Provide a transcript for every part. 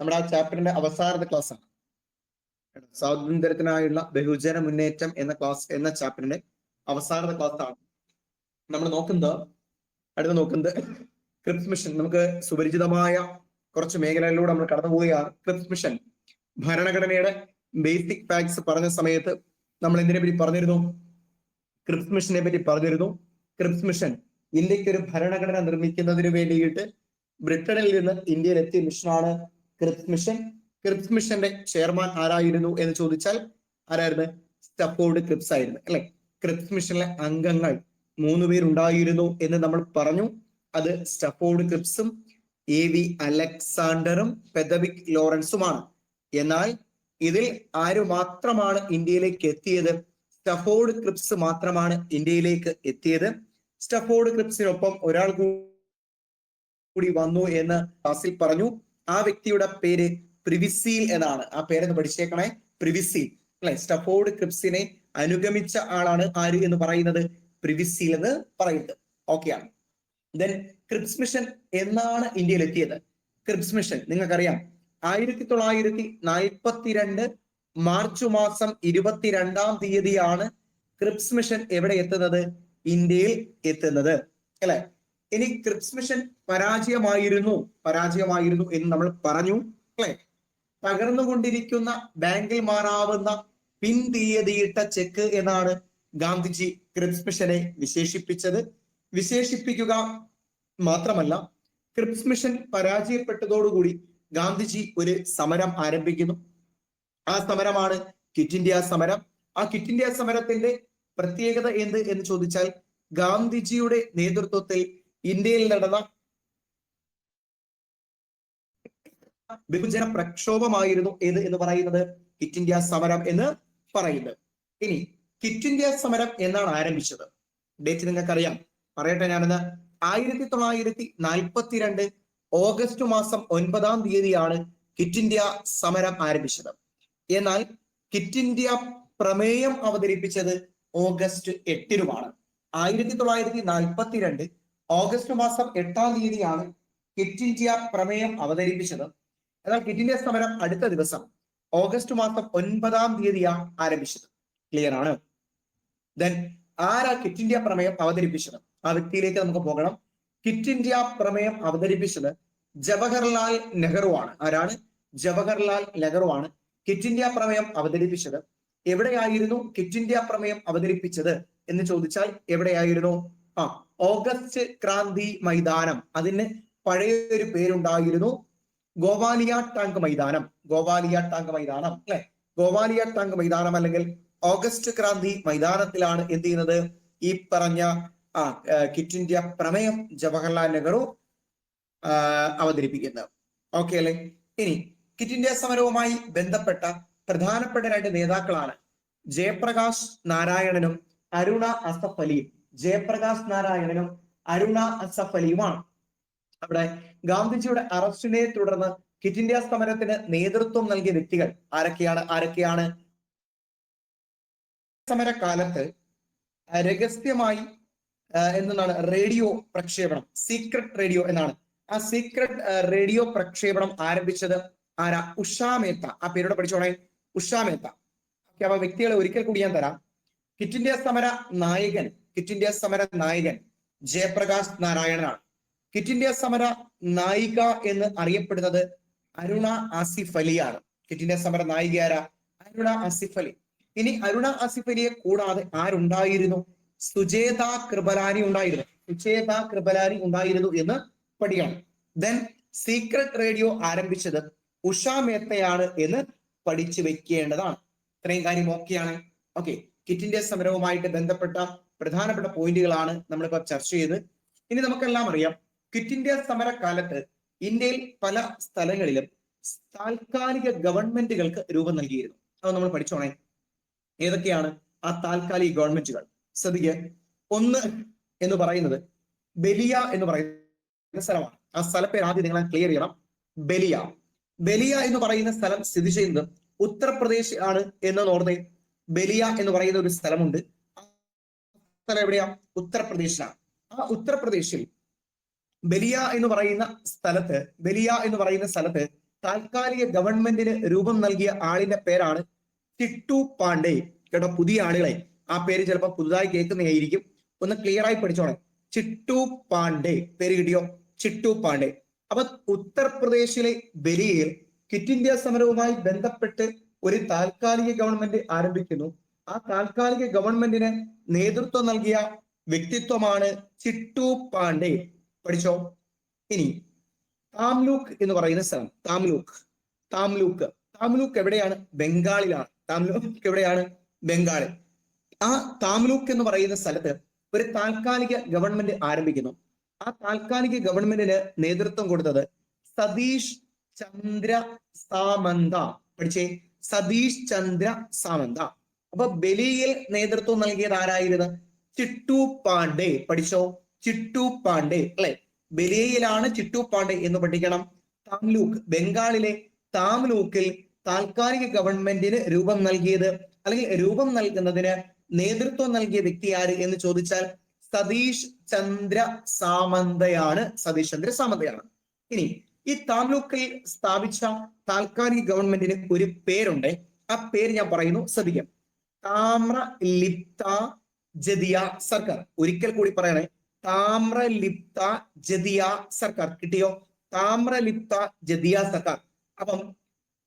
നമ്മുടെ ആ ചാപ്റ്ററിന്റെ അവസാനത്തെ ക്ലാസ് ആണ്. സ്വാതന്ത്ര്യത്തിനായുള്ള ബഹുജന മുന്നേറ്റം എന്ന ചാപ്റ്ററിന്റെ അവസാനത്തെ ക്ലാസ് ആണ് നമ്മൾ നോക്കുന്നത് ക്രിപ്സ് മിഷൻ. നമുക്ക് സുപരിചിതമായ കുറച്ച് മേഖലകളിലൂടെ നമ്മൾ കടന്നു പോവുകയാണ്. ക്രിപ്സ് മിഷൻ ഭരണഘടനയുടെ ബേസിക് ഫാക്ട്സ് പറഞ്ഞ സമയത്ത് നമ്മൾ എന്തിനെ പറ്റി പറഞ്ഞിരുന്നു? ക്രിപ്സ് മിഷനെ പറ്റി പറഞ്ഞിരുന്നു. ക്രിപ്സ് മിഷൻ ഇന്ത്യക്ക് ഒരു ഭരണഘടന നിർമ്മിക്കുന്നതിന് വേണ്ടിയിട്ട് ബ്രിട്ടനിൽ നിന്ന് ഇന്ത്യയിൽ എത്തിയ മിഷനാണ് ക്രിപ്സ് മിഷൻ. ക്രിപ്സ് മിഷന്റെ ചെയർമാൻ ആരായിരുന്നു എന്ന് ചോദിച്ചാൽ ആരായിരുന്നു? സ്റ്റഫോർഡ് ക്രിപ്സ് ആയിരുന്നു, അല്ലെ? ക്രിപ്സ് മിഷനിലെ അംഗങ്ങൾ 3 പേരുണ്ടായിരുന്നു എന്ന് നമ്മൾ പറഞ്ഞു. അത് സ്റ്റഫോർഡ് ക്രിപ്സും AV അലക്സാണ്ടറും പെദവിക് ലോറൻസുമാണ്. എന്നാൽ ഇതിൽ ആര് മാത്രമാണ് ഇന്ത്യയിലേക്ക് എത്തിയത്? സ്റ്റഫോർഡ് ക്രിപ്സ് മാത്രമാണ് ഇന്ത്യയിലേക്ക് എത്തിയത്. സ്റ്റഫോർഡ് ക്രിപ്സിനൊപ്പം ഒരാൾ കൂടി വന്നു എന്ന് ക്ലാസ്സിൽ പറഞ്ഞു. ആ വ്യക്തിയുടെ പേര് പ്രിവിസീൽ എന്നാണ്. ആ പേരെന്ന് പഠിച്ചേക്കണേ, പ്രിവിസീൽ, അല്ലെ? സ്റ്റഫോർഡ് ക്രിപ്സിനെ അനുഗമിച്ച ആളാണ് ആര് എന്ന് പറയുന്നത്? പ്രിവിസീൽ എന്ന് പറയുന്നത്. ഓക്കെയാണ്. ദെൻ ക്രിപ്സ് മിഷൻ എന്നാണ് ഇന്ത്യയിൽ എത്തിയത്? ക്രിപ്സ് മിഷൻ നിങ്ങൾക്കറിയാം 1942 മാർച്ച് മാസം 22-ാം തീയതിയാണ് ക്രിപ്സ് മിഷൻ എവിടെ എത്തുന്നത്? ഇന്ത്യയിൽ എത്തുന്നത്, അല്ലെ? ഇനി ക്രിപ്സ് മിഷൻ പരാജയമായിരുന്നു എന്ന് നമ്മൾ പറഞ്ഞു, അല്ലെ? തകർന്നുകൊണ്ടിരിക്കുന്ന ബാങ്കിൽ മാറാവുന്ന പിൻ തീയതിയിട്ട ചെക്ക് എന്നാണ് ഗാന്ധിജി ക്രിപ്സ് മിഷനെ വിശേഷിപ്പിക്കുക മാത്രമല്ല, ക്രിപ്സ് മിഷൻ പരാജയപ്പെട്ടതോടുകൂടി ഗാന്ധിജി ഒരു സമരം ആരംഭിക്കുന്നു. ആ സമരമാണ് ക്വിറ്റ് ഇന്ത്യ സമരം. ആ ക്വിറ്റ് ഇന്ത്യ സമരത്തിന്റെ പ്രത്യേകത എന്ത് എന്ന് ചോദിച്ചാൽ, ഗാന്ധിജിയുടെ നേതൃത്വത്തിൽ ഇന്ത്യയിൽ നടന്ന ബഹുജന പ്രക്ഷോഭമായിരുന്നു ഏത് എന്ന് പറയുന്നത്? ക്വിറ്റ് ഇന്ത്യ സമരം എന്ന് പറയുന്നത്. ഇനി ക്വിറ്റ് ഇന്ത്യ സമരം എന്നാണ് ആരംഭിച്ചത്? ഡേറ്റ് നിങ്ങൾക്കറിയാം, പറയട്ടെ ഞാനെന്ന്. 1942 ഓഗസ്റ്റ് മാസം 9-ാം തീയതിയാണ് ക്വിറ്റ് ഇന്ത്യ സമരം ആരംഭിച്ചത്. എന്നാൽ ക്വിറ്റ് ഇന്ത്യ പ്രമേയം അവതരിപ്പിച്ചത് ഓഗസ്റ്റ് 8-നുമാണ്. 1942 ഓഗസ്റ്റ് മാസം 8-ാം തീയതിയാണ് ക്വിറ്റ് ഇന്ത്യ പ്രമേയം അവതരിപ്പിച്ചത്. എന്നാൽ ക്വിറ്റ് ഇന്ത്യ സമരം അടുത്ത ദിവസം ഓഗസ്റ്റ് മാസം 9-ാം തീയതിയാണ് ആരംഭിച്ചത്. ക്ലിയർ ആണ്? ദെൻ ആരാ ക്വിറ്റ് ഇന്ത്യ പ്രമേയം അവതരിപ്പിച്ചത്? ആ വ്യക്തിയിലേക്ക് നമുക്ക് പോകണം. ക്വിറ്റ് ഇന്ത്യ പ്രമേയം അവതരിപ്പിച്ചത് ജവഹർലാൽ നെഹ്റു ആണ്. ആരാണ്? ജവഹർലാൽ നെഹ്റു ആണ് ക്വിറ്റ് ഇന്ത്യ പ്രമേയം അവതരിപ്പിച്ചത്. എവിടെയായിരുന്നു ക്വിറ്റ് ഇന്ത്യ പ്രമേയം അവതരിപ്പിച്ചത് എന്ന് ചോദിച്ചാൽ എവിടെയായിരുന്നു? ഓഗസ്റ്റ് ക്രാന്തി മൈതാനം. അതിന് പഴയൊരു പേരുണ്ടായിരുന്നു, ഗോവാലിയ ടാങ്ക് മൈതാനം. അല്ലെ? ഗോവാലിയ ടാങ്ക് മൈതാനം അല്ലെങ്കിൽ ഓഗസ്റ്റ് ക്രാന്തി മൈതാനത്തിലാണ് എന്ത് ചെയ്യുന്നത്? ഈ പറഞ്ഞ ക്വിറ്റ് ഇന്ത്യ പ്രമേയം ജവഹർലാൽ നെഹ്റു അവതരിപ്പിക്കുന്നത്. ഓക്കെ അല്ലെ? ഇനി ക്വിറ്റ് ഇന്ത്യ സമരവുമായി ബന്ധപ്പെട്ട പ്രധാനപ്പെട്ട 2 നേതാക്കളാണ് ജയപ്രകാശ് നാരായണനും അരുണ അസഫ് അലിയും. അവിടെ ഗാന്ധിജിയുടെ അറസ്റ്റിനെ തുടർന്ന് ക്വിറ്റ് ഇന്ത്യ സമരത്തിന് നേതൃത്വം നൽകിയ വ്യക്തികൾ ആരൊക്കെയാണ്? സമരകാലത്ത് രഹസ്യമായി എന്താണ് റേഡിയോ പ്രക്ഷേപണം, സീക്രട്ട് റേഡിയോ എന്നാണ്. ആ സീക്രട്ട് റേഡിയോ പ്രക്ഷേപണം ആരംഭിച്ചത് ആരാ? ഉഷാ മേത്ത. ആ പേരോടെ പഠിച്ചോണേ, ഉഷാ മേത്ത. ഓക്കെ, അപ്പൊ വ്യക്തികളെ ഒരിക്കൽ കൂടി ഞാൻ തരാം. ക്വിറ്റ് ഇന്ത്യ സമര നായകൻ ജയപ്രകാശ് നാരായണനാണ്. ക്വിറ്റ് ഇന്ത്യ സമര നായിക എന്ന് അറിയപ്പെടുന്നത് അരുണ ആസിഫ് അലിയാണ്. ക്വിറ്റ് ഇന്ത്യ സമര നായിക ആരാ? അരുണ ആസിഫ് അലി. ഇനി അരുണ ആസിഫ് അലിയെ കൂടാതെ ആരുണ്ടായിരുന്നു? സുചേത കൃപലാനി ഉണ്ടായിരുന്നു എന്ന് പഠിക്കണം. ദെൻ സീക്രട്ട് റേഡിയോ ആരംഭിച്ചത് ഉഷാ മേത്തയാണ് എന്ന് പഠിച്ചു വെക്കേണ്ടതാണ്. ഇത്രയും കാര്യം ഓക്കെയാണ്. ഓക്കെ, ക്വിറ്റ് ഇന്ത്യ സമരവുമായിട്ട് ബന്ധപ്പെട്ട പ്രധാനപ്പെട്ട പോയിന്റുകളാണ് നമ്മളിപ്പോ ചർച്ച ചെയ്ത്. ഇനി നമുക്കെല്ലാം അറിയാം, ക്വിറ്റ് ഇന്ത്യ സമരകാലത്ത് ഇന്ത്യയിൽ പല സ്ഥലങ്ങളിലും താൽക്കാലിക ഗവൺമെന്റുകൾക്ക് രൂപം നൽകിയിരുന്നു. അത് നമ്മൾ പഠിച്ചോണേ. ഏതൊക്കെയാണ് ആ താൽക്കാലിക ഗവൺമെന്റുകൾ? ശ്രദ്ധിക്കുക. ഒന്ന് എന്ന് പറയുന്നത് ബലിയ എന്ന് പറയുന്ന സ്ഥലമാണ്. ആ സ്ഥലപ്പേര് ആദ്യം നിങ്ങൾ ക്ലിയർ ചെയ്യണം. ബലിയ എന്ന് പറയുന്ന സ്ഥലം സ്ഥിതി ചെയ്യുന്നത് ഉത്തർപ്രദേശ് ആണ് എന്ന് ഓർമ്മ. ബലിയ എന്ന് പറയുന്ന ഒരു സ്ഥലമുണ്ട്. ആ സ്ഥലം എവിടെയാ? ഉത്തർപ്രദേശിലാണ്. ആ ഉത്തർപ്രദേശിൽ ബലിയ എന്ന് പറയുന്ന സ്ഥലത്ത് താൽക്കാലിക ഗവൺമെന്റിന് രൂപം നൽകിയ ആളിന്റെ പേരാണ് ചിട്ടു പാണ്ഡെ. കേട്ടോ, പുതിയ ആളുകളെ ആ പേര് ചിലപ്പോൾ പുതുതായി കേൾക്കുന്നതായിരിക്കും, ഒന്ന് ക്ലിയർ ആയി പഠിച്ചോളെ. ചിട്ടു പാണ്ഡെ, പേര് കിട്ടിയോ? ചിട്ടു പാണ്ഡെ. അപ്പൊ ഉത്തർപ്രദേശിലെ ബലിയയിൽ ക്വിറ്റ് ഇന്ത്യ സമരവുമായി ബന്ധപ്പെട്ട് ഒരു താൽക്കാലിക ഗവൺമെന്റ് ആരംഭിക്കുന്നു. ആ താൽക്കാലിക ഗവൺമെന്റിന് നേതൃത്വം നൽകിയ വ്യക്തിത്വമാണ് ചിട്ടു പാണ്ഡെ. പഠിച്ചോ. ഇനി താംലൂക്ക് എന്ന് പറയുന്ന സ്ഥലം, താംലൂക്ക് എവിടെയാണ്? ബംഗാളിലാണ്. താംലൂക്ക് എവിടെയാണ്? ബംഗാളിൽ. ആ താംലൂക്ക് എന്ന് പറയുന്ന സ്ഥലത്ത് ഒരു താൽക്കാലിക ഗവൺമെന്റ് ആരംഭിക്കുന്നു. ആ താൽക്കാലിക ഗവൺമെന്റിന് നേതൃത്വം കൊടുത്തത് സതീഷ് ചന്ദ്ര സാമന്ത. പഠിച്ചേ, സതീഷ് ചന്ദ്ര സാമന്ത. അപ്പൊ ബലിയിൽ നേതൃത്വം നൽകിയത് ആരായിരുന്നു? ചിട്ടു പാണ്ഡെ. പഠിച്ചോ, ചിട്ടു പാണ്ഡെ അല്ലെ. ബലിയയിലാണ് ചിട്ടു പാണ്ഡെ എന്ന് പഠിക്കണം. താംലൂക്ക്, ബംഗാളിലെ താംലൂക്കിൽ താൽക്കാലിക ഗവൺമെന്റിന് രൂപം നൽകിയത് അല്ലെങ്കിൽ രൂപം നൽകുന്നതിന് നേതൃത്വം നൽകിയ വ്യക്തി ആര് എന്ന് ചോദിച്ചാൽ സതീഷ് ചന്ദ്ര സാമന്തയാണ്. ഇനി ഈ താംലൂക്കിൽ സ്ഥാപിച്ച താൽക്കാലിക ഗവൺമെന്റിന് ഒരു പേരുണ്ട്. ആ പേര് ഞാൻ പറയുന്നു, ശ്രദ്ധിക്കാം. താമ്രലിപ്ത ജതിയ സർക്കാർ. ഒരിക്കൽ കൂടി പറയണേ, താമ്രലിപ്ത ജതിയ സർക്കാർ. കിട്ടിയോ? താമ്രലിപ്ത ജതിയ സർക്കാർ. അപ്പം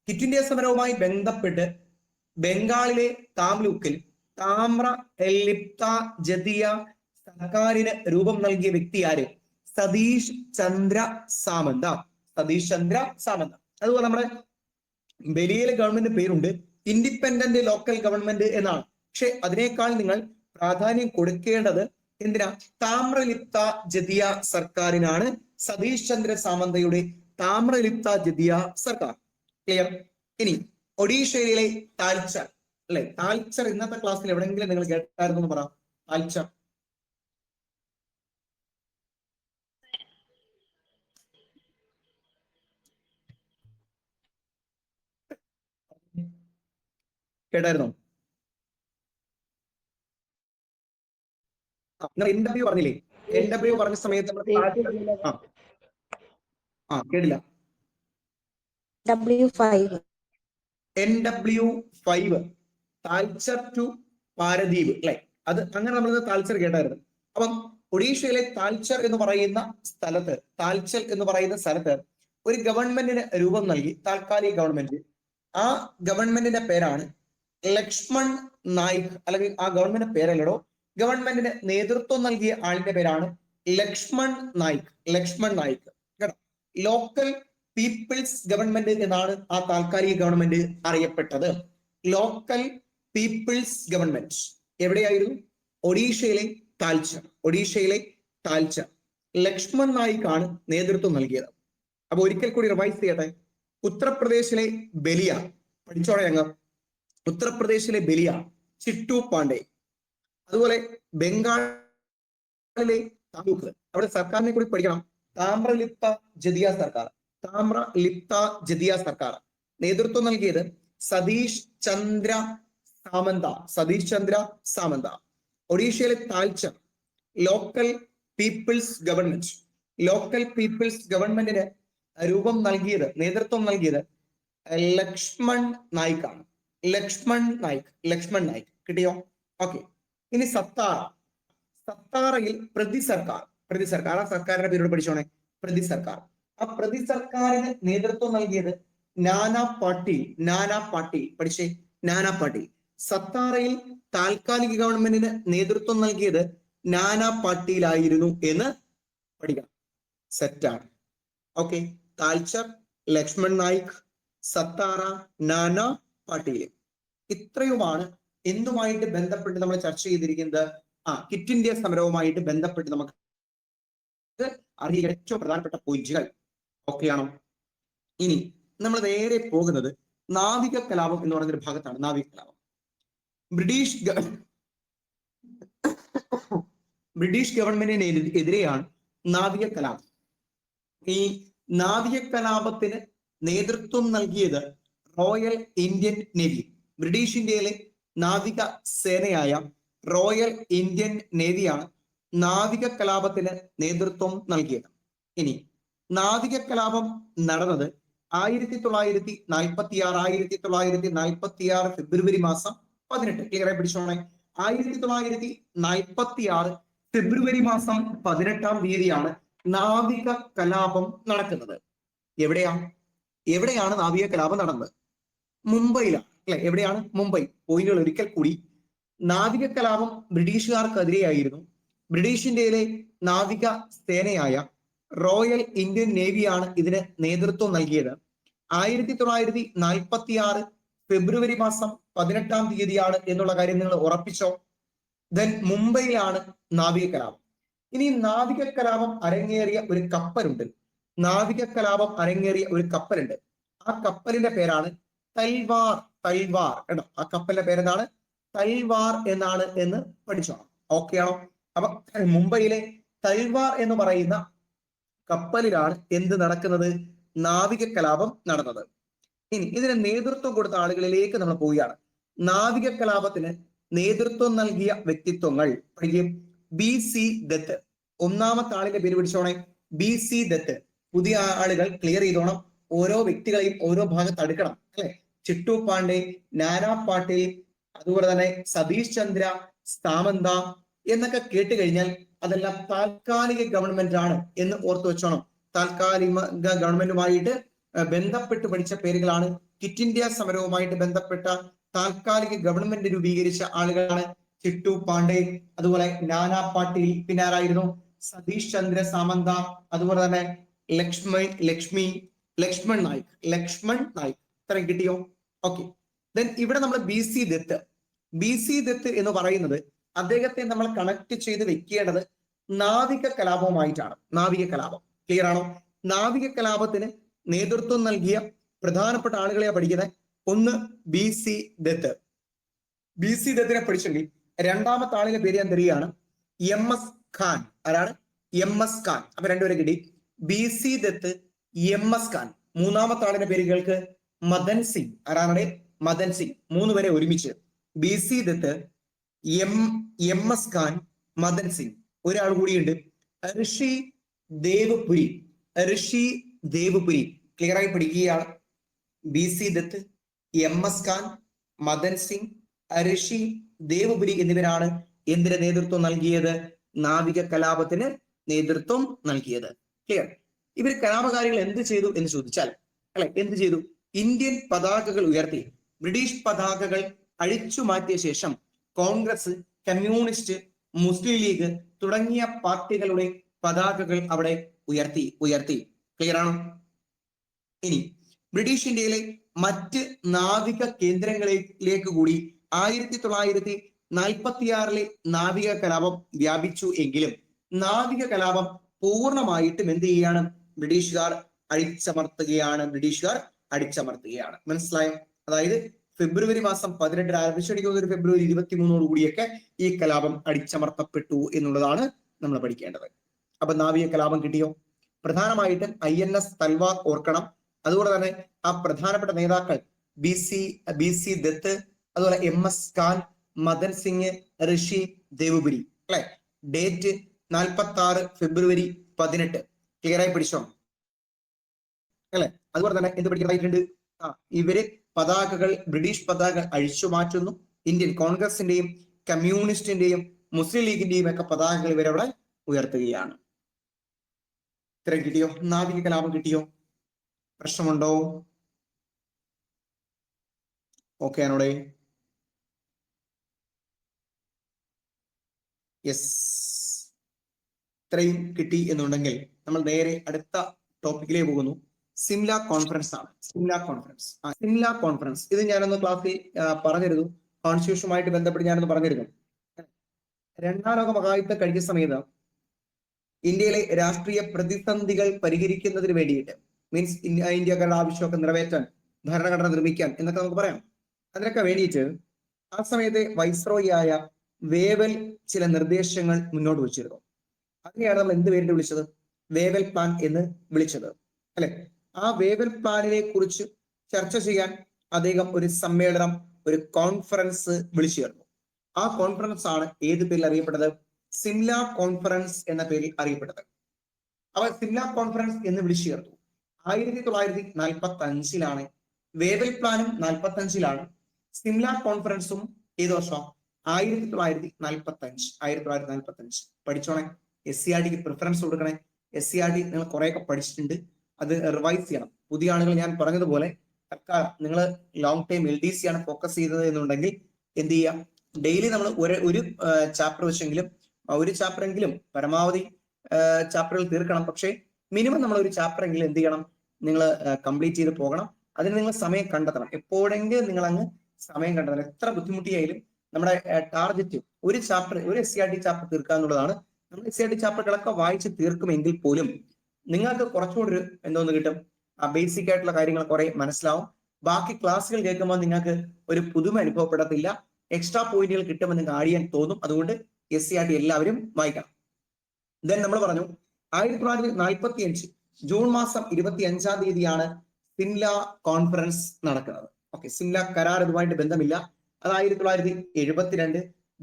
ക്വിറ്റ് ഇന്ത്യ സമരവുമായി ബന്ധപ്പെട്ട് ബംഗാളിലെ താംലൂക്കിൽ താമ്രലിപ്ത ജതിയ സർക്കാരിന് രൂപം നൽകിയ വ്യക്തി ആര്? സതീഷ് ചന്ദ്ര സാമന്ത. അതുപോലെ നമ്മുടെ ബലിയയിലെ ഗവൺമെന്റ് പേരുണ്ട് ഇൻഡിപെൻഡന്റ് ലോക്കൽ ഗവൺമെന്റ് എന്നാണ്. പക്ഷെ അതിനേക്കാൾ നിങ്ങൾ പ്രാധാന്യം കൊടുക്കേണ്ടത് എന്തിനാ? താമ്രലിപ്ത ജതിയ സർക്കാരിനാണ്. സതീഷ് ചന്ദ്ര സാമന്തയുടെ താമ്രലിപ്ത ജതിയ സർക്കാർ. ക്ലിയർ? ഇനി ഒഡീഷയിലെ താൽച്ചർ അല്ലെ. താൽച്ചർ ഇന്നത്തെ ക്ലാസ്സിൽ എവിടെയെങ്കിലും നിങ്ങൾ കേട്ടായിരുന്നു എന്ന് പറ. താൽച്ചർ കേട്ടായിരുന്നോ? നിങ്ങൾ NW പറഞ്ഞില്ലേ? NW പറഞ്ഞ സമയത്ത് കേട്ടില്ല. NW5 താൽച്ചർ ടു പാരദീപ് അല്ലെ. അത് അങ്ങനെ നമ്മൾ താൽച്ചർ കേട്ടായിരുന്നു. അപ്പം ഒഡീഷയിലെ താൽച്ചർ എന്ന് പറയുന്ന സ്ഥലത്ത് ഒരു ഗവൺമെന്റിന് രൂപം നൽകി, താൽക്കാലിക ഗവൺമെന്റ്. ആ ഗവൺമെന്റിന്റെ പേരാണ് ലക്ഷ്മൺ നായിക്. അല്ലെങ്കിൽ ആ ഗവൺമെന്റ് പേരല്ലടോ, ഗവൺമെന്റിന് നേതൃത്വം നൽകിയ ആളിന്റെ പേരാണ് ലക്ഷ്മൺ നായിക്. കേട്ടോ, ലോക്കൽ പീപ്പിൾസ് ഗവൺമെന്റ് എന്നാണ് ആ താൽക്കാലിക ഗവൺമെന്റ് അറിയപ്പെട്ടത്. ലോക്കൽ പീപ്പിൾസ് ഗവൺമെന്റ് എവിടെയായിരുന്നു? ഒഡീഷയിലെ താൽച്ചർ. ലക്ഷ്മൺ നായിക് ആണ് നേതൃത്വം നൽകിയത്. അപ്പൊ ഒരിക്കൽ കൂടി റിവൈസ് ചെയ്യട്ടെ. ഉത്തർപ്രദേശിലെ ബലിയ, പഠിച്ചോടെ ഞങ്ങൾ. ഉത്തർപ്രദേശിലെ ബലിയ ചിട്ടു പാണ്ഡെ. അതുപോലെ ബംഗാളിലെ താലൂക്ക്, അവിടെ സർക്കാരിനെ കൂടി പഠിക്കണം. താമ്രലിപ്ത ജതിയ സർക്കാർ നേതൃത്വം നൽകിയത് സതീഷ് ചന്ദ്ര സാമന്ത. ഒഡീഷയിലെ താൽച്ചർ ലോക്കൽ പീപ്പിൾസ് ഗവൺമെന്റിന് നേതൃത്വം നൽകിയത് ലക്ഷ്മൺ നായിക് ആണ്. ലക്ഷ്മൺ നായിക്. കിട്ടിയോ? ഓക്കെ. ഇനി സത്താറയിൽ പ്രതി സർക്കാർ. ആ സർക്കാരിന്റെ പേരോട് പഠിച്ചോണേ, പ്രതി സർക്കാർ. ആ പ്രതി സർക്കാരിന് നേതൃത്വം നൽകിയത് നാനാ പാട്ടീൽ. പഠിച്ചേ, നാനാ പാട്ടീൽ. സത്താറയിൽ താൽക്കാലിക ഗവൺമെന്റിന് നേതൃത്വം നൽകിയത് നാനാ പാട്ടീലായിരുന്നു എന്ന് പഠിക്കണം. സെറ്റാണ്. ഓക്കെ. താൽച്ചർ, ലക്ഷ്മൺ നായിക്, സത്താറ, നാനാ പാട്ടീൽ. ഇത്രയുമാണ് എന്തുമായിട്ട് ബന്ധപ്പെട്ട് നമ്മൾ ചർച്ച ചെയ്തിരിക്കുന്നത്? ക്വിറ്റ് ഇന്ത്യ സമരവുമായിട്ട് ബന്ധപ്പെട്ട് നമുക്ക് അറിയേണ്ട ഏറ്റവും പ്രധാനപ്പെട്ട പോയിന്റുകൾ. ഓക്കെ ആണോ? ഇനി നമ്മൾ നേരെ പോകുന്നത് നാവിക കലാപം എന്ന് പറയുന്ന ഒരു ഭാഗത്താണ്. നാവിക കലാപം ബ്രിട്ടീഷ് ഗവൺമെന്റിനെതിരെയാണ് നാവിക കലാപം. ഈ നാവിക കലാപത്തിന് നേതൃത്വം നൽകിയത് റോയൽ ഇന്ത്യൻ നേവി. ബ്രിട്ടീഷ് ഇന്ത്യയിലെ നാവിക സേനയായ റോയൽ ഇന്ത്യൻ നേവിയാണ് നാവിക കലാപത്തിന് നേതൃത്വം നൽകിയത്. ഇനി നാവിക കലാപം നടന്നത് 1946 ഫെബ്രുവരി മാസം 18. ക്ലിയറായി പിടിച്ചോണേ. 1946 ഫെബ്രുവരി മാസം 18-ാം തീയതിയാണ് നാവിക കലാപം നടക്കുന്നത്. എവിടെയാണ് നാവിക കലാപം നടന്നത്? മുംബൈയിലാണ് അല്ലെ? എവിടെയാണ്? മുംബൈ. പോയിന്റുകൾ ഒരിക്കൽ കൂടി. നാവിക കലാപം ബ്രിട്ടീഷുകാർക്കെതിരെയായിരുന്നു. ബ്രിട്ടീഷ് ഇന്ത്യയിലെ നാവിക സേനയായ റോയൽ ഇന്ത്യൻ നേവിയാണ് ഇതിന് നേതൃത്വം നൽകിയത്. 1946 ഫെബ്രുവരി മാസം 18-ാം തീയതിയാണ് എന്നുള്ള കാര്യം നിങ്ങൾ ഉറപ്പിച്ചോ? ദെൻ മുംബൈയിലാണ് നാവിക കലാപം. ഇനി നാവിക കലാപം അരങ്ങേറിയ ഒരു കപ്പലുണ്ട്. ആ കപ്പലിന്റെ പേരാണ് തൽവാർ. കേട്ടോ, ആ കപ്പലിന്റെ പേരെന്താണ്? തൽവാർ എന്ന് പഠിച്ചോണം. ഓക്കെ ആണോ? അപ്പൊ മുംബൈയിലെ തൽവാർ എന്ന് പറയുന്ന കപ്പലിലാണ് എന്ത് നടക്കുന്നത്? നാവിക കലാപം നടന്നത്. ഇനി ഇതിന് നേതൃത്വം കൊടുത്ത ആളുകളിലേക്ക് നമ്മൾ പോവുകയാണ്. നാവിക കലാപത്തിന് നേതൃത്വം നൽകിയ വ്യക്തിത്വങ്ങൾ പഠിക്കും. BC ദത്ത്. ഒന്നാമത്തെ ആളിന്റെ പേര് പിടിച്ചോണേ, BC ദത്ത്. പുതിയ ആളുകൾ ക്ലിയർ ചെയ്തോണം. ഓരോ വ്യക്തികളെയും ഓരോ ഭാഗത്ത് അടുക്കണം അല്ലെ? ചിട്ടു പാണ്ഡെ, നാനാ പാട്ടീൽ, അതുപോലെ തന്നെ സതീഷ് ചന്ദ്ര സാമന്ത എന്നൊക്കെ കേട്ട് കഴിഞ്ഞാൽ അതെല്ലാം താൽക്കാലിക ഗവൺമെന്റ് ആണ് എന്ന് ഓർത്തു വെച്ചോണം. താൽക്കാലിക ഗവൺമെന്റുമായിട്ട് ബന്ധപ്പെട്ട് പഠിച്ച പേരുകളാണ്. ക്വിറ്റ് ഇന്ത്യ സമരവുമായിട്ട് ബന്ധപ്പെട്ട താൽക്കാലിക ഗവൺമെന്റ് രൂപീകരിച്ച ആളുകളാണ് ചിട്ടു പാണ്ഡെ, അതുപോലെ നാനാ പാട്ടീൽ, പിന്നെ ആരായിരുന്നു? സതീഷ് ചന്ദ്ര സാമന്ത, അതുപോലെ തന്നെ ലക്ഷ്മൺ നായിക്. ഇത്രയും കിട്ടിയോ? ഓക്കെ. ദെൻ ഇവിടെ നമ്മൾ BC ദത്ത് എന്ന് പറയുന്നത് അദ്ദേഹത്തെ നമ്മൾ കണക്ട് ചെയ്ത് വെക്കേണ്ടത് നാവിക കലാപവുമായിട്ടാണ്. നാവിക കലാപം ക്ലിയർ ആണോ? നാവിക കലാപത്തിന് നേതൃത്വം നൽകിയ പ്രധാനപ്പെട്ട ആളുകളെ പഠിക്കുന്നത്. ഒന്ന് BC ദത്തിനെ പഠിച്ചെങ്കിൽ രണ്ടാമത്തെ ആളിന്റെ പേര് ഞാൻ തരികയാണ്, MS ഖാൻ. ആരാണ്? MS ഖാൻ. അപ്പൊ രണ്ടുപേരെ കിട്ടി. BC Dutt, MS Khan. മൂന്നാമത്തെ ആളിന്റെ പേര് കേൾക്ക്, മദൻ സിംഗ്. ആരാണ്? മദൻ സിംഗ്. മൂന്നുപേരെ ഒരുമിച്ച്. BC Dutt, MS Khan, Madan Singh. ഒരാൾ കൂടിയുണ്ട്, ഋഷി ദേവ്പുരി. ക്ലിയർ ആയി പഠിക്കുകയാണ്. BC ദത്ത്, MS ഖാൻ, മദൻ സിംഗ്, ഋഷി ദേവ്പുരി എന്നിവരാണ് എന്തിന് നേതൃത്വം നൽകിയത്? നാവിക കലാപത്തിന് നേതൃത്വം നൽകിയത്. ക്ലിയർ? ഇവർ കലാപകാരികൾ എന്ത് ചെയ്തു എന്ന് ചോദിച്ചാൽ എന്ത് ചെയ്തു? ഇന്ത്യൻ പതാകകൾ ഉയർത്തി. ബ്രിട്ടീഷ് പതാകകൾ അഴിച്ചു മാറ്റിയ ശേഷം കോൺഗ്രസ്, കമ്മ്യൂണിസ്റ്റ്, മുസ്ലിം ലീഗ് തുടങ്ങിയ പാർട്ടികളുടെ പതാകകൾ അവിടെ ഉയർത്തി. ക്ലിയർ ആണോ? ഇനി ബ്രിട്ടീഷ് ഇന്ത്യയിലെ മറ്റ് നാവിക കേന്ദ്രങ്ങളിലേക്ക് കൂടി 1946 നാവിക കലാപം വ്യാപിച്ചു എങ്കിലും നാവിക കലാപം പൂർണ്ണമായിട്ടും എന്ത് ചെയ്യാണ്? ബ്രിട്ടീഷുകാർ അടിച്ചമർത്തുകയാണ്. മനസ്സിലായോ? അതായത് ഫെബ്രുവരി മാസം 18 ആരംഭിച്ചു. ഒരു ഫെബ്രുവരി 23 കൂടിയൊക്കെ ഈ കലാപം അടിച്ചമർത്തപ്പെട്ടു എന്നുള്ളതാണ് നമ്മൾ പഠിക്കേണ്ടത്. അപ്പൊ നാവിക കലാപം കിട്ടിയോ? പ്രധാനമായിട്ടും INS തൽവാർ ഓർക്കണം. അതുപോലെ തന്നെ ആ പ്രധാനപ്പെട്ട നേതാക്കൾ BC ദത്ത്, അതുപോലെ MS ഖാൻ, മദൻ സിംഗ്, ഋഷി ദേവ്പുരി. അല്ലെ? ഡേറ്റ് 46 ഫെബ്രുവരി 18. ക്ലിയറായി പിടിച്ചോ അല്ലെ? അതുപോലെ തന്നെ എന്ത് പഠിക്കാനായിട്ടുണ്ട്? ഇവര് പതാകകൾ, ബ്രിട്ടീഷ് പതാക അഴിച്ചു മാറ്റുന്നു. ഇന്ത്യൻ കോൺഗ്രസിന്റെയും കമ്മ്യൂണിസ്റ്റിന്റെയും മുസ്ലിം ലീഗിന്റെയും ഒക്കെ പതാകകൾ ഇവരവിടെ ഉയർത്തുകയാണ്. ഇത്രയും കിട്ടിയോ? നാവിക കലാപം കിട്ടിയോ? പ്രശ്നമുണ്ടോ? ഓക്കെ ആണോടെ? യെസ്. ഇത്രയും കിട്ടി എന്നുണ്ടെങ്കിൽ നമ്മൾ നേരെ അടുത്ത ടോപ്പിക്കിലേക്ക് പോകുന്നു. സിംല കോൺഫറൻസ് ആണ്. സിംല കോൺഫറൻസ് ഇത് ഞാനൊന്ന് ക്ലാസ്സിൽ പറഞ്ഞിരുന്നു. കോൺസ്റ്റിറ്റ്യൂഷനുമായിട്ട് ബന്ധപ്പെട്ട് ഞാനൊന്ന് പറഞ്ഞിരുന്നു. രണ്ടാം ലോക മഹായുദ്ധം കഴിഞ്ഞ സമയത്ത് ഇന്ത്യയിലെ രാഷ്ട്രീയ പ്രതിസന്ധികൾ പരിഹരിക്കുന്നതിന് വേണ്ടിയിട്ട്, മീൻസ് ഇന്ത്യക്കാരുടെ ആവശ്യമൊക്കെ നിറവേറ്റാൻ, ഭരണഘടന നിർമ്മിക്കാൻ എന്നൊക്കെ നമുക്ക് പറയാം. അതിനൊക്കെ വേണ്ടിയിട്ട് ആ സമയത്തെ വൈസ്രോയിയായ വേവൽ ചില നിർദ്ദേശങ്ങൾ മുന്നോട്ട് വെച്ചിരുന്നു. അതിനെയാണ് നമ്മൾ എന്ത് പേരിട്ട് വിളിച്ചത്? വേവൽ പ്ലാൻ എന്ന് വിളിച്ചത് അല്ലെ? ആ വേവൽ പ്ലാനിനെ കുറിച്ച് ചർച്ച ചെയ്യാൻ അദ്ദേഹം ഒരു സമ്മേളനം, ഒരു കോൺഫറൻസ് വിളിച്ചു ചേർന്നു. ആ കോൺഫറൻസ് ആണ് ഏത് പേരിൽ അറിയപ്പെട്ടത്? സിംല കോൺഫറൻസ് എന്ന പേരിൽ അറിയപ്പെട്ടത്. അവ സിംല കോൺഫറൻസ് എന്ന് വിളിച്ചു ചേർത്തു. 1945 വേവൽ പ്ലാനും 45 സിംല കോൺഫറൻസും ഏത് വർഷം? 1945 പഠിച്ചോണേ. SCRTക്ക് പ്രിഫറൻസ് കൊടുക്കണേ. SCRT നിങ്ങൾ കുറെയൊക്കെ പഠിച്ചിട്ടുണ്ട്, അത് റിവൈസ് ചെയ്യണം. പുതിയ ആളുകൾ ഞാൻ പറഞ്ഞതുപോലെ നിങ്ങൾ ലോങ് ടൈം LDC ആണ് ഫോക്കസ് ചെയ്തത് എന്നുണ്ടെങ്കിൽ എന്ത് ചെയ്യാം, ഡെയിലി നമ്മൾ ഒരു ചാപ്റ്റർ വെച്ചെങ്കിലും ഒരു ചാപ്റ്റർ എങ്കിലും പരമാവധി ചാപ്റ്ററുകൾ തീർക്കണം. പക്ഷേ മിനിമം നമ്മൾ ഒരു ചാപ്റ്റർ എങ്കിലും എന്ത് ചെയ്യണം, നിങ്ങൾ കംപ്ലീറ്റ് ചെയ്ത് പോകണം. അതിന് നിങ്ങൾ സമയം കണ്ടെത്തണം. എപ്പോഴെങ്കിലും നിങ്ങൾ അങ്ങ് സമയം കണ്ടെത്തണം. എത്ര ബുദ്ധിമുട്ടിയായാലും നമ്മുടെ ടാർഗറ്റ് ഒരു ചാപ്റ്റർ, ഒരു SCRT ചാപ്റ്റർ തീർക്കുക എന്നുള്ളതാണ്. നമ്മൾ SCRT ചാപ്റ്ററുകളൊക്കെ വായിച്ച് തീർക്കുമെങ്കിൽ പോലും നിങ്ങൾക്ക് കുറച്ചുകൂടി ഒരു എന്തോന്ന് കിട്ടും, ആ ബേസിക് ആയിട്ടുള്ള കാര്യങ്ങൾ കുറെ മനസ്സിലാവും. ബാക്കി ക്ലാസ്സുകൾ കേൾക്കുമ്പോൾ നിങ്ങൾക്ക് ഒരു പുതുമ അനുഭവപ്പെടത്തില്ല. എക്സ്ട്രാ പോയിന്റുകൾ കിട്ടുമെന്ന് നിങ്ങൾക്ക് ആഡ് ചെയ്യാൻ തോന്നും. അതുകൊണ്ട് SCRT എല്ലാവരും വായിക്കണം. ദെൻ നമ്മൾ പറഞ്ഞു 1945 ജൂൺ മാസം 25 സിംല കോൺഫറൻസ് നടക്കുന്നത്. ഓക്കെ, സിംല കരാർ ഇതുമായിട്ട് ബന്ധമില്ല. അത് 1972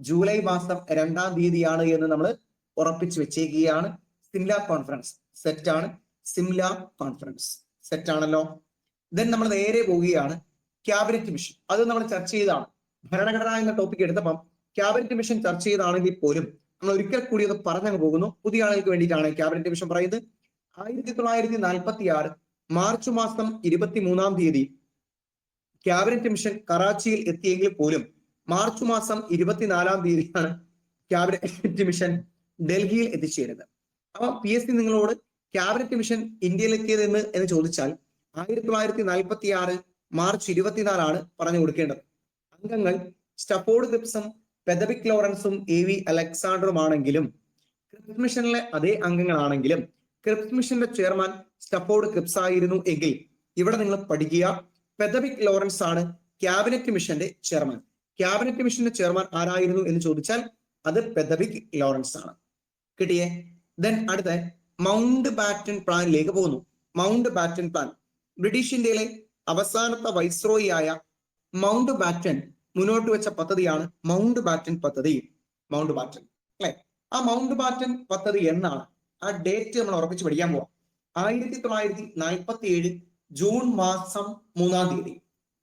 ജൂലൈ മാസം 2 എന്ന് നമ്മൾ ഉറപ്പിച്ചു വെച്ചേക്കുകയാണ്. സിംല കോൺഫറൻസ് സെറ്റാണ്. സിംല കോൺഫറൻസ് സെറ്റ് ആണല്ലോ. ദെൻ നമ്മൾ നേരെ പോവുകയാണ് ക്യാബിനറ്റ് മിഷൻ. അത് നമ്മൾ ചർച്ച ചെയ്താണ്. ഭരണഘടന എന്ന ടോപ്പിക് എടുത്തപ്പം ക്യാബിനറ്റ് മിഷൻ ചർച്ച ചെയ്താണെങ്കിൽ പോലും നമ്മൾ ഒരിക്കൽ കൂടി അത് പറഞ്ഞങ്ങ് പോകുന്നു. പുതിയ ആളുകൾക്ക് വേണ്ടിയിട്ടാണ് ക്യാബിനറ്റ് മിഷൻ പറയുന്നത്. 1946 മാർച്ച് മാസം 23 ക്യാബിനറ്റ് മിഷൻ കറാച്ചിയിൽ എത്തിയെങ്കിൽ പോലും മാർച്ച് മാസം 24 ക്യാബിനറ്റ് മിഷൻ ഡൽഹിയിൽ എത്തിച്ചേരുന്നത്. അപ്പൊ PSC നിങ്ങളോട് ക്യാബിനറ്റ് മിഷൻ ഇന്ത്യയിലെത്തിയത് എന്ന് ചോദിച്ചാൽ 1946 മാർച്ച് 24 പറഞ്ഞു കൊടുക്കേണ്ടത്. അംഗങ്ങൾ സ്റ്റഫോർഡ് ക്രിപ്സും പെദവിക് ലോറൻസും AV അലക്സാണ്ടറും ആണെങ്കിലും ക്രിപ്സ് മിഷനിലെ അതേ അംഗങ്ങളാണെങ്കിലും ക്രിപ്സ് മിഷന്റെ ചെയർമാൻ സ്റ്റഫോർഡ് ക്രിപ്സ് ആയിരുന്നു എങ്കിൽ ഇവിടെ നിങ്ങൾ പഠിക്കുക, പെദവിക് ലോറൻസ് ആണ് ക്യാബിനറ്റ് മിഷന്റെ ചെയർമാൻ. ക്യാബിനറ്റ് മിഷന്റെ ചെയർമാൻ ആരായിരുന്നു എന്ന് ചോദിച്ചാൽ അത് പെദവിക് ലോറൻസ് ആണ്. കിട്ടിയേ? ദെൻ അടുത്ത മൗണ്ട് ബാറ്റൻ പ്ലാനിലേക്ക് പോകുന്നു. മൗണ്ട് ബാറ്റൻ പ്ലാൻ ബ്രിട്ടീഷ് ഇന്ത്യയിലെ അവസാനത്തെ വൈസ്രോയി ആയ മൗണ്ട് ബാറ്റൻ മുന്നോട്ട് വെച്ച പദ്ധതിയാണ് മൗണ്ട് ബാറ്റൻ പദ്ധതി. മൗണ്ട് ബാറ്റൻ അല്ലെ? ആ മൗണ്ട് ബാറ്റൻ പദ്ധതി എന്നാണ്, ആ ഡേറ്റ് നമ്മൾ ഉറപ്പിച്ച് പഠിക്കാൻ പോവാം. 1947 ജൂൺ മാസം 3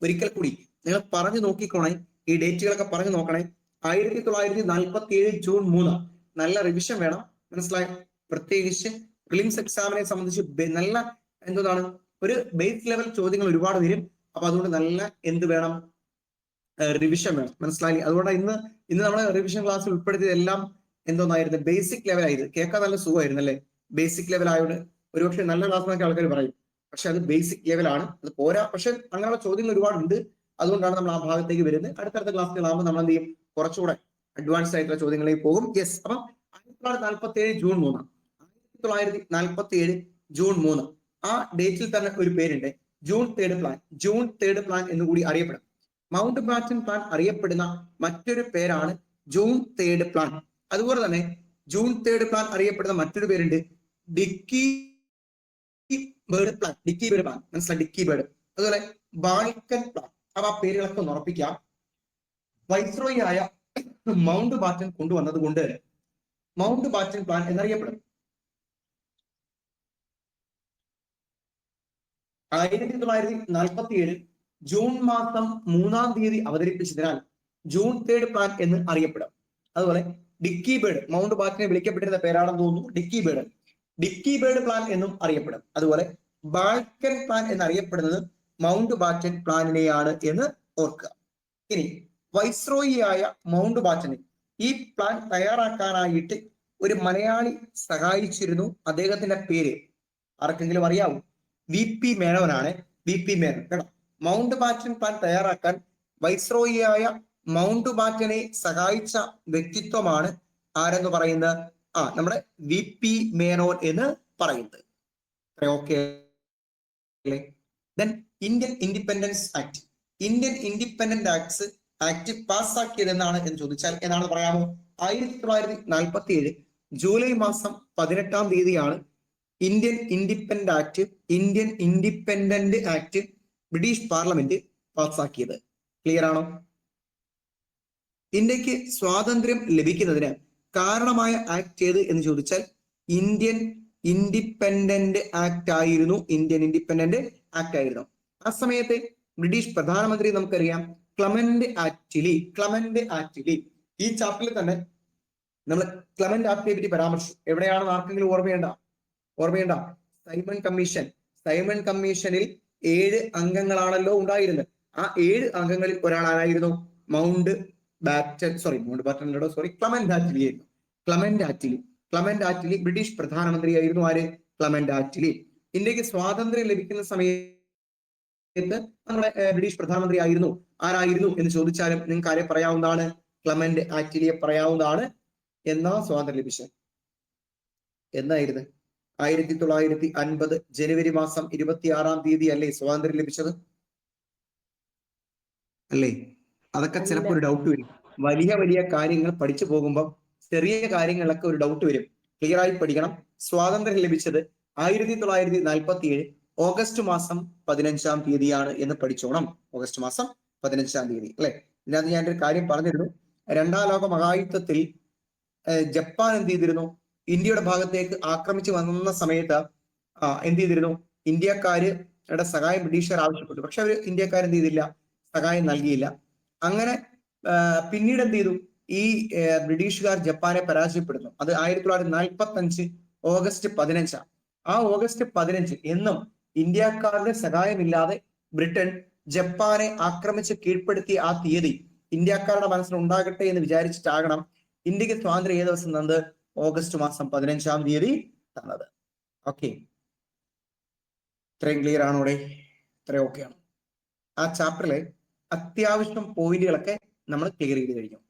ഒരിക്കൽ കൂടി നിങ്ങൾ പറഞ്ഞു നോക്കിക്കോണേ, ഈ ഡേറ്റുകളൊക്കെ പറഞ്ഞു നോക്കണേ. 1947 ജൂൺ 3. നല്ല റിവിഷൻ വേണം, മനസ്സിലായി? പ്രത്യേകിച്ച് പ്രിലിംസ് എക്സാമിനെ സംബന്ധിച്ച് നല്ല എന്താണ് ഒരു ബേസ് ലെവൽ ചോദ്യങ്ങൾ ഒരുപാട് വരും. അപ്പൊ അതുകൊണ്ട് നല്ല എന്ത് വേണം, റിവിഷൻ വേണം, മനസ്സിലായി? അതുകൊണ്ട് ഇന്ന് നമ്മളെ റിവിഷൻ ക്ലാസ്സിൽ ഉൾപ്പെടുത്തിയത് എല്ലാം എന്തോന്നായിരുന്നു, ബേസിക് ലെവൽ ആയത്. കേൾക്കാൻ നല്ല സുഖമായിരുന്നു അല്ലെ? ബേസിക് ലെവൽ ആയതുകൊണ്ട് ഒരുപക്ഷെ നല്ല ക്ലാസ് എന്നൊക്കെ ആൾക്കാർ പറയും, പക്ഷെ അത് ബേസിക് ലെവലാണ്, അത് പോരാ. പക്ഷെ അങ്ങനെയുള്ള ചോദ്യങ്ങൾ ഒരുപാടുണ്ട്. അതുകൊണ്ടാണ് നമ്മൾ ആ ഭാഗത്തേക്ക് വരുന്നത്. അടുത്തടുത്ത ക്ലാസ്സുകളാകുമ്പോൾ നമ്മൾ എന്ത് ചെയ്യും, കുറച്ചുകൂടെ അഡ്വാൻസ് ആയിട്ടുള്ള ചോദ്യങ്ങളിലേക്ക് പോകും. യെസ്, അപ്പം 1947 ജൂൺ 3. 1947 ജൂൺ 3 ആ ഡേറ്റിൽ തന്നെ ഒരു പേരുണ്ട്, ജൂൺ 3 പ്ലാൻ. ജൂൺ 3 പ്ലാൻ എന്ന് കൂടി അറിയപ്പെടും. മൗണ്ട് ബാറ്റൻ പ്ലാൻ അറിയപ്പെടുന്ന മറ്റൊരു പേരാണ് ജൂൺ 3 പ്ലാൻ. അതുപോലെ തന്നെ ജൂൺ 3 പ്ലാൻ അറിയപ്പെടുന്ന മറ്റൊരു പേരുണ്ട് Dickie Bird plan. Dickie Bird plan, മനസ്സിലായി? Dickie Bird. അതുപോലെ ബാൾക്കൻ പ്ലാൻ. അപ്പൊ ആ പേരുകളൊക്കെ ഒന്ന് ഉറപ്പിക്കാം. വൈസ്രോയി ആയ മൗണ്ട് ബാറ്റൻ കൊണ്ടുവന്നത് കൊണ്ട് മൗണ്ട് ബാറ്റൻ പ്ലാൻ എന്നറിയപ്പെടും. 1947 ജൂൺ മാസം 3 അവതരിപ്പിച്ചതിനാൽ ജൂൺ 3 പ്ലാൻ എന്ന് അറിയപ്പെടും. അതുപോലെ ഡിക്കി ബേർഡ്, മൗണ്ട് ബാറ്റനെ വിളിക്കപ്പെട്ടിരുന്ന പേരാണെന്ന് തോന്നുന്നു, Dickie Bird. Dicky Bird plan എന്നും അറിയപ്പെടും. അതുപോലെ ബാൾക്കൻ പ്ലാൻ എന്നറിയപ്പെടുന്നത് മൗണ്ട് ബാറ്റൻ പ്ലാനിനെയാണ് എന്ന് ഓർക്കുക. ഇനി വൈസ്രോയി ആയ മൗണ്ട് ബാറ്റനെ ഈ പ്ലാൻ തയ്യാറാക്കാനായിട്ട് ഒരു മലയാളി സഹായിച്ചിരുന്നു. അദ്ദേഹത്തിന്റെ പേര് ആർക്കെങ്കിലും അറിയാവൂ? VP മേനോനാണ്. VP മേനോൻ കേട്ടോ. മൗണ്ട് ബാറ്റൻ പ്ലാൻ തയ്യാറാക്കാൻ വൈസ്രോയി ആയ മൗണ്ട് ബാറ്റനെ സഹായിച്ച വ്യക്തിത്വമാണ് ആരെന്ന് പറയുന്നത്? നമ്മുടെ VP മേനോൻ എന്ന് പറയുന്നത്. Okay. Then Indian independence act. Indian independent act പാസ്സാക്കിയത് എന്നാണ് എന്ന് ചോദിച്ചാൽ എന്നാണെന്ന് പറയാമോ? 1947 ജൂലൈ മാസം 18 Indian independent act British parliament പാസ്സാക്കിയത്. ക്ലിയർ ആണോ? ഇന്ത്യക്ക് സ്വാതന്ത്ര്യം ലഭിക്കുന്നതിന് കാരണമായ ആക്ട് ഏത് എന്ന് ചോദിച്ചാൽ ഇന്ത്യൻ ഇൻഡിപെൻഡന്റ് ആക്ട് ആയിരുന്നു, ഇന്ത്യൻ ഇൻഡിപെൻഡന്റ് ആക്ട് ആയിരുന്നു. ആ സമയത്ത് ബ്രിട്ടീഷ് പ്രധാനമന്ത്രി നമുക്കറിയാം ക്ലമന്റ് ആറ്റ്ലി. ഈ ചാപ്റ്ററിൽ തന്നെ നമ്മൾ ക്ലമന്റ് ആക്ടിനെ പറ്റി പരാമർശിച്ചു. എവിടെയാണ് ആർക്കെങ്കിലും ഓർമ്മയുണ്ട? സൈമൺ കമ്മീഷനിൽ 7 അംഗങ്ങളാണല്ലോ ഉണ്ടായിരുന്നത്. ആ 7 അംഗങ്ങളിൽ ഒരാൾ ആരായിരുന്നു? ക്ലമന്റ് ആറ്റ്ലി ബ്രിട്ടീഷ് പ്രധാനമന്ത്രിയായിരുന്നു. ആര്? Clement Attlee. ഇന്ത്യക്ക് സ്വാതന്ത്ര്യം ലഭിക്കുന്ന സമയത്ത് നമ്മുടെ ബ്രിട്ടീഷ് പ്രധാനമന്ത്രി ആരായിരുന്നു എന്ന് ചോദിച്ചാലും നിങ്ങൾക്ക് ആരെ പറയാവുന്നതാണ്? ക്ലമന്റ് ആറ്റ്ലിയെ പറയാവുന്നതാണ്. എന്നാ സ്വാതന്ത്ര്യം ലഭിച്ചത്? എന്നായിരുന്നു? 1950 ജനുവരി മാസം 26-ാം തീയതി അല്ലേ സ്വാതന്ത്ര്യം ലഭിച്ചത്? അല്ലേ? അതൊക്കെ ചിലപ്പോൾ ഒരു ഡൗട്ട് വരും. വലിയ കാര്യങ്ങൾ പഠിച്ചു പോകുമ്പോൾ ചെറിയ കാര്യങ്ങളൊക്കെ ഒരു ഡൗട്ട് വരും. ക്ലിയർ ആയി പഠിക്കണം. സ്വാതന്ത്ര്യം ലഭിച്ചത് 1947 ഓഗസ്റ്റ് മാസം 15-ാം തീയതിയാണ് എന്ന് പഠിച്ചോണം. ഓഗസ്റ്റ് മാസം 15-ാം തീയതി അല്ലെ? ഇതിനകത്ത് ഞാനൊരു കാര്യം പറഞ്ഞിരുന്നു. 2ാം ലോക മഹായുദ്ധത്തിൽ ജപ്പാൻ എന്ത് ചെയ്തിരുന്നു? ഇന്ത്യയുടെ ഭാഗത്തേക്ക് ആക്രമിച്ചു വന്ന സമയത്ത് എന്ത് ചെയ്തിരുന്നു? ഇന്ത്യക്കാരുടെ സഹായം ബ്രിട്ടീഷുകാർ ആവശ്യപ്പെട്ടു. പക്ഷെ അവർ ഇന്ത്യക്കാർ എന്ത് ചെയ്തില്ല? സഹായം നൽകിയില്ല. അങ്ങനെ പിന്നീട് എന്ത് ചെയ്തു? ഈ ബ്രിട്ടീഷുകാർ ജപ്പാനെ പരാജയപ്പെടുന്നു. അത് 1945 ഓഗസ്റ്റ് 15. ആ ഓഗസ്റ്റ് 15 എന്നും ഇന്ത്യക്കാരുടെ സഹായമില്ലാതെ ബ്രിട്ടൻ ജപ്പാനെ ആക്രമിച്ച് കീഴ്പ്പെടുത്തിയ ആ തീയതി ഇന്ത്യക്കാരുടെ മനസ്സിൽ ഉണ്ടാകട്ടെ എന്ന് വിചാരിച്ചിട്ടാകണം ഇന്ത്യക്ക് സ്വാതന്ത്ര്യം ഏത് ദിവസം തന്നത്? ഓഗസ്റ്റ് മാസം 15-ാം തീയതി തന്നത്. ഓക്കെ, ഇത്രയും ക്ലിയർ ആണോടെ? ഇത്രയും ഓക്കെ ആണ്. ആ ചാപ്റ്ററിലെ അത്യാവശ്യം പോയിന്റുകളൊക്കെ നമ്മൾ ക്ലിയർ ചെയ്ത് കഴിഞ്ഞു.